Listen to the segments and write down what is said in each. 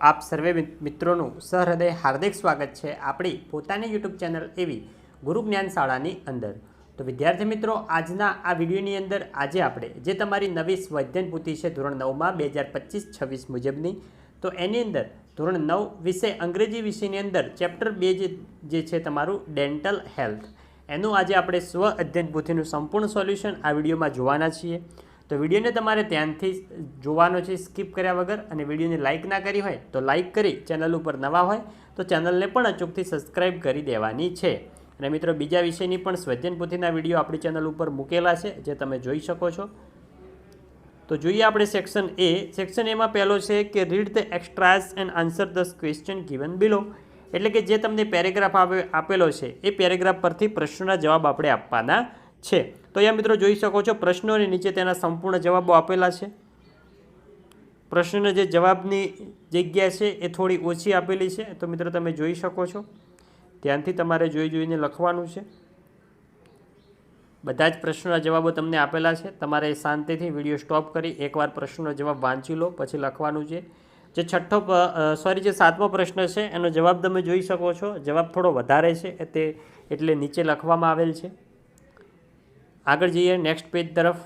આપ સર્વે મિત્રોનું સહૃદય હાર્દિક સ્વાગત છે આપણી પોતાની યુટ્યુબ ચેનલ એવી ગુરુ જ્ઞાન શાળાની અંદર। તો વિદ્યાર્થી મિત્રો, આજના આ વિડીયોની અંદર આજે આપણે જે તમારી નવી સ્વાધ્યાયન પૂથી છે ધોરણ 9માં 2025-26 મુજબની, તો એની અંદર ધોરણ 9 વિષય અંગ્રેજી વિષયની અંદર ચેપ્ટર 2 જે છે તમારું ડેન્ટલ હેલ્થ, એનું આજે આપણે સ્વ અધ્યયન પૂથીનું સંપૂર્ણ સોલ્યુશન આ વિડીયોમાં જોવાના છીએ। તો વિડીયોને તમારે ધ્યાનથી જોવાનો છે, સ્કીપ કર્યા વગર। અને વિડીયોને લાઇક ના કરી હોય તો લાઇક કરી, ચેનલ ઉપર નવા હોય તો ચેનલને પણ અચૂકથી સબસ્ક્રાઈબ કરી દેવાની છે। અને મિત્રો, બીજા વિષયની પણ સ્વાધ્યાયન પોથીના વિડીયો આપણી ચેનલ ઉપર મૂકેલા છે, જે તમે જોઈ શકો છો। તો જોઈએ આપણે સેક્શન એ। સેક્શન એમાં પહેલો છે કે read the extracts and answer the question given below, એટલે કે જે તમને પેરેગ્રાફ આપેલો છે એ પેરેગ્રાફ પરથી પ્રશ્નોના જવાબ આપણે આપવાના છે। તો અહીંયા મિત્રો જોઈ શકો છો, પ્રશ્નોની નીચે તેના સંપૂર્ણ જવાબો આપેલા છે। પ્રશ્નના જે જવાબની જગ્યા છે એ થોડી ઓછી આપેલી છે, તો મિત્રો તમે જોઈ શકો છો। ધ્યાનથી તમારે જોઈને લખવાનું છે। બધા જ પ્રશ્નોના જવાબો તમને આપેલા છે, તમારે શાંતિથી વિડીયો સ્ટોપ કરી એકવાર પ્રશ્નનો જવાબ વાંચી લો, પછી લખવાનું છે। જે જે 7મો પ્રશ્ન છે એનો જવાબ તમે જોઈ શકો છો, જવાબ થોડો વધારે છે એટલે નીચે લખવામાં આવેલ છે। આગળ જઈએ નેક્સ્ટ પેજ તરફ,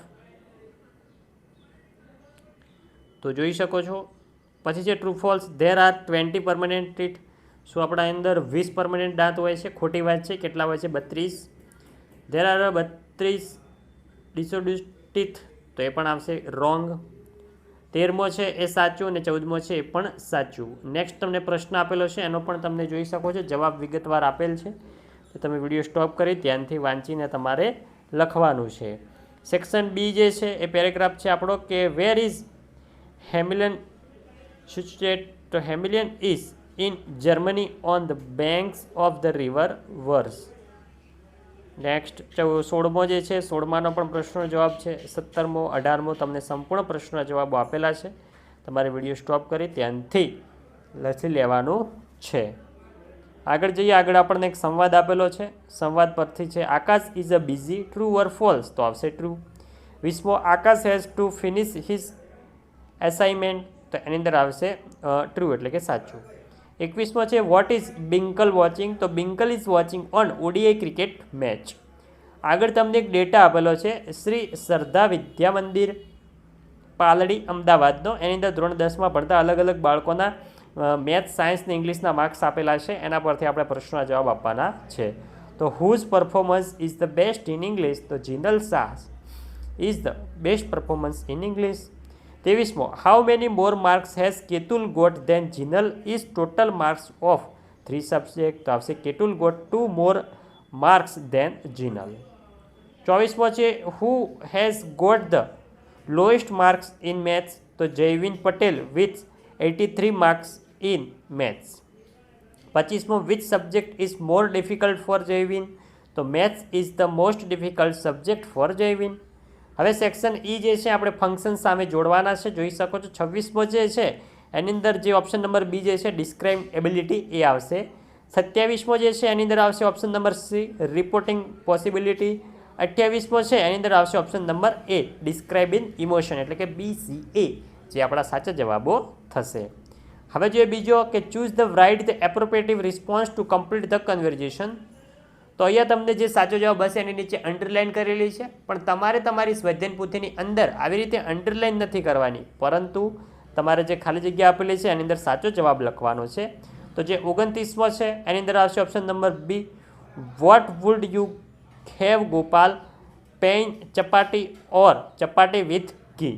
તો જોઈ શકો છો। પછી છે true false, there are 20 permanent teeth, શું આપણા અંદર 20 પરમનન્ટ દાંત હોય છે? ખોટી વાત છે। કેટલા હોય છે? 32। ધેર આર 32 ડિસઓર્ડર્સ ટીથ, તો એ પણ આવશે રોંગ। 13મો છે એ સાચું અને 14મો છે એ પણ સાચું। નેક્સ્ટ તમને પ્રશ્ન આપેલો છે, એનો પણ તમને જોઈ શકો છો, જવાબ વિગતવાર આપેલ છે, તો તમે વિડીયો સ્ટોપ કરી ધ્યાનથી વાંચીને તમારે લખવાનું છે। સેક્શન બી જે છે એ પેરેગ્રાફ છે આપણો કે વેર ઇઝ હેમિલન સિચ્યુએટેડ, તો Hamelin is in Germany on the banks of the river વર્સ। નેક્સ્ટ 16મો જે છે, 16માનો પણ પ્રશ્નનો જવાબ છે। 17મો, 18મો તમને સંપૂર્ણ પ્રશ્નના જવાબો આપેલા છે, તમારે વિડીયો સ્ટોપ કરી ધ્યાનથી લખી લેવાનું છે। આગળ જઈએ, આગળ આપણને એક સંવાદ આપેલો છે, સંવાદ પરથી છે Aakash is a busy, true or false, તો આવશે ટ્રુ। 20મો, Aakash has to finish his assignment, તો એની અંદર આવશે ટ્રુ એટલે કે સાચું। 21મો છે વોટ ઇઝ બિંકલ વોચિંગ, તો Binkal is watching on ODI cricket match. આગળ તમને એક ડેટા આપેલો છે શ્રી શ્રદ્ધા વિદ્યા મંદિર પાલડી અમદાવાદનો, એની અંદર ધોરણ 10માં ભણતા અલગ અલગ બાળકોના મેથ્સ, સાયન્સ ને ઇંગ્લિશના માર્ક્સ આપેલા છે, એના પરથી આપણે પ્રશ્નોના જવાબ આપવાના છે। તો whose performance is the best in English, તો Jinal Shah is the best performance in English. 23મો, how many more marks has Ketul got then Jinal is total marks of 3 subject, તો આવશે Ketul got 2 more marks then Jinal. 24મો છે who has got the lowest marks in maths, તો Jayvin Patel with 83 marks in maths. 25મો, which subject is more difficult four જયવીન, તો maths is the most difficult subject for Jayvin. હવે section ઈ જે છે આપણે ફંક્શન સામે જોડવાના છે, જોઈ શકો છો। 26મો જે છે એની અંદર જે ઓપ્શન નંબર બી જે છે ડિસ્ક્રાઇબ એબિલિટી, એ આવશે। 27મો જે છે એની અંદર આવશે option number C reporting possibility. 28મો છે એની અંદર આવશે option number A describe in emotion, એટલે કે BCA, જે આપણા સાચા જવાબો થશે। હવે જોઈએ બીજો કે choose the right the appropriative response to complete the conversation, તો અહીંયા તમને જે સાચો જવાબ હશે એની નીચે અંડરલાઇન કરેલી છે, પણ તમારે તમારી સ્વાધ્યાયન પોથીની અંદર આવી રીતે અંડરલાઇન નથી કરવાની, પરંતુ તમારે જે ખાલી જગ્યા આપેલી છે એની અંદર સાચો જવાબ લખવાનો છે। તો જે 29મો છે એની અંદર આવશે option number B, what would you have Gopal, plain chapati or chapati with ghee.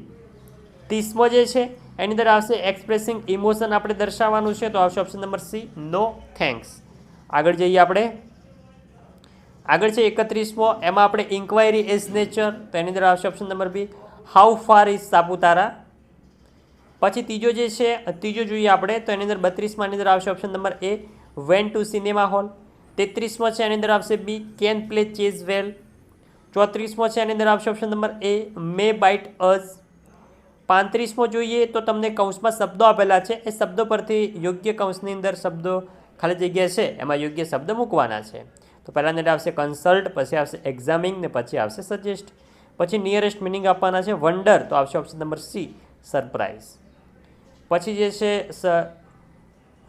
30મો જે છે એની અંદર આવશે એક્સપ્રેસિંગ ઇમોશન આપણે દર્શાવવાનું છે, તો આવશે option number C, no thanks. આગળ જઈએ આપણે, આગળ છે 31મો, એમાં આપણે ઇન્ક્વાયરી ઇઝ નેચર, તો એની અંદર આવશે option number B, how far is Saputara. પછી ત્રીજો જોઈએ આપણે, તો એની અંદર 32માં અંદર આવશે option number A, went to cinema hall. 33મો છે એની અંદર આવશે B, can play chess well. 34મો છે એની અંદર આવશે option number A, may bite us. 35મો જોઈએ તો તમને કૌંસમાં શબ્દો આપેલા છે, એ શબ્દો પરથી યોગ્ય કૌંસની અંદર શબ્દો ખાલી જગ્યા છે એમાં યોગ્ય શબ્દ મૂકવાના છે। તો પહેલાંની અંદર આવશે કન્સલ્ટ, પછી આવશે એક્ઝામિંગ ને પછી આવશે સજેસ્ટ। પછી નિયરેસ્ટ મિનિંગ આપવાના છે વન્ડર, તો આવશે ઓપ્શન નંબર સી સરપ્રાઇઝ। પછી જે છે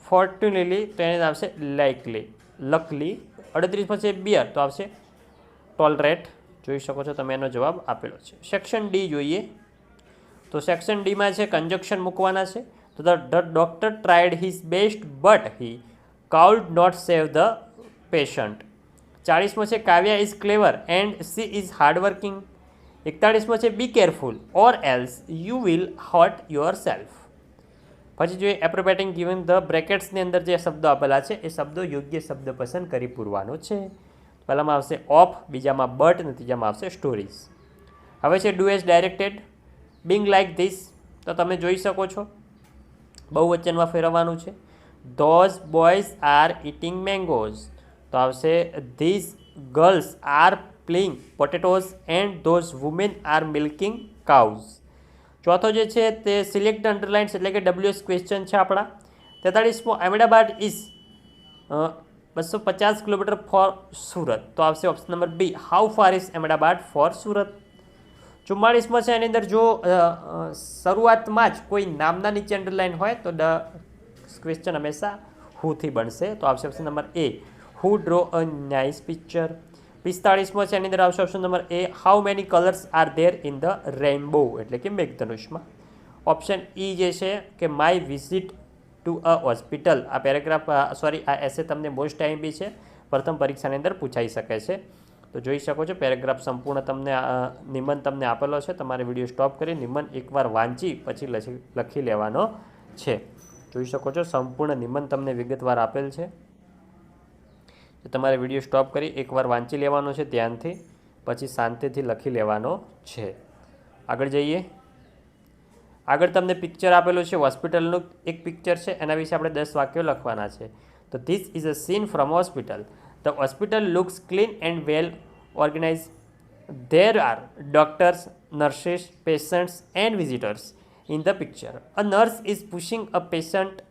ફોર્ચ્યુનેટલી તો એને આવશે લાઇકલી, લકલી. 38 છે બિયર તો આવશે ટોલરેટ. જોઈ શકો છો તમે એનો જવાબ આપેલો છે. સેક્શન ડી જોઈએ તો સેક્શન ડીમાં છે કન્જક્શન મૂકવાના છે. તો the doctor tried his best but he could not save the patient. 40મો છે Kavya is clever and she is hardworking. 41મો છે be careful or else you will hurt yourself. પછી જોઈએ એપ્રોપ્રિએટિંગ ગિવન ધ બ્રેકેટ્સની અંદર જે શબ્દો આપેલા છે એ શબ્દો યોગ્ય શબ્દ પસંદ કરી પૂરવાનો છે. પહેલામાં આવશે ઓફ, બીજામાં બટ અને ત્રીજામાં આવશે સ્ટોરીઝ. હવે છે do as directed. Being like this તો તમે જોઈ શકો છો બહુવચનમાં ફેરવવાનું છે. Those boys are eating mangoes તો આવશે these girls are playing potatoes and those women are milking cows. ચોથો જે છે તે સિલેક્ટ અંડરલાઇન્સ એટલે કે WS ક્વેશ્ચન છે આપણા. 43મો Ahmedabad is 250 kilometre for Surat તો આવશે option number B how far is Ahmedabad for Surat. 44મો છે એની અંદર જો શરૂઆતમાં જ કોઈ નામના નીચે અંડરલાઇન હોય તો ક્વેશ્ચન હંમેશા હુથી બનશે તો આવશે option number A who draw a nice picture. 45મો છે એની અંદર આવશે option number A how many colours are there in the rainbow એટલે કે મેઘધનુષમાં. ઓપ્શન ઈ જે છે કે my visit to a hospital. આ પેરેગ્રાફ આ એસે તમને મોસ્ટ ટાઈમ બી છે, પ્રથમ પરીક્ષાની અંદર પૂછાઈ શકે છે. તો જોઈ શકો છો પેરેગ્રાફ સંપૂર્ણ તમને નિબંધ તમને આપેલો છે. તમારે વિડીયો સ્ટોપ કરી નિબંધ એકવાર વાંચી પછી લખી લેવાનો છે. જોઈ શકો છો સંપૂર્ણ નિબંધ તમને વિગતવાર આપેલ છે. તો તમારે વિડીયો સ્ટોપ કરી એકવાર વાંચી લેવાનો છે ધ્યાનથી, પછી શાંતિથી લખી લેવાનો છે. આગળ જઈએ. આગળ તમને પિક્ચર આપેલું છે હોસ્પિટલનું એક પિક્ચર છે, એના વિશે આપણે 10 વાક્યો લખવાના છે. તો this is a scene from hospital. The hospital looks clean and well organize. There are doctors, nurses, patients and visitors in the picture. A nurse is pushing a patient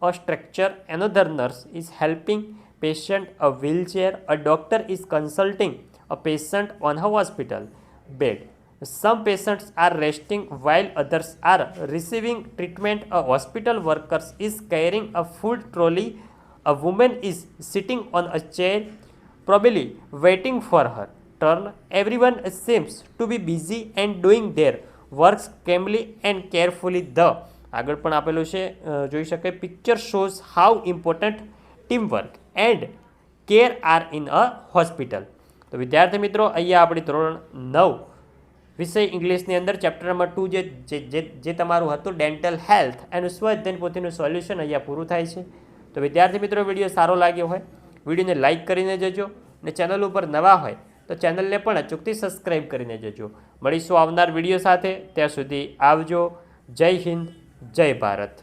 a stretcher, another nurse is helping patient a wheelchair, a doctor is consulting a patient on a hospital bed. Some patients are resting while others are receiving treatment. A hospital worker is carrying a food trolley, a woman is sitting on a chair probably waiting for her turn. Everyone seems to be busy and doing their works calmly and carefully. The આગળ પણ આપેલું છે જોઈ શકાય. Picture shows how important teamwork and care are in a hospital. તો વિદ્યાર્થી મિત્રો અહીંયા આપણી ધોરણ 9 વિષય ઇંગ્લિશની અંદર ચેપ્ટર નંબર 2 જે તમારું હતું ડેન્ટલ હેલ્થ એનું સ્વાધ્યાય પોથીનું સોલ્યુશન અહીંયા પૂરું થાય છે. તો વિદ્યાર્થી મિત્રો વિડીયો સારો લાગ્યો હોય વિડીયોને લાઇક કરીને જજો, અને ચેનલ ઉપર નવા હોય તો ચેનલને પણ અચૂકથી સબસ્ક્રાઈબ કરીને જજો. મળીશું આવનાર વિડીયો સાથે. ત્યાં સુધી આવજો. જય હિન્દ, જય ભારત.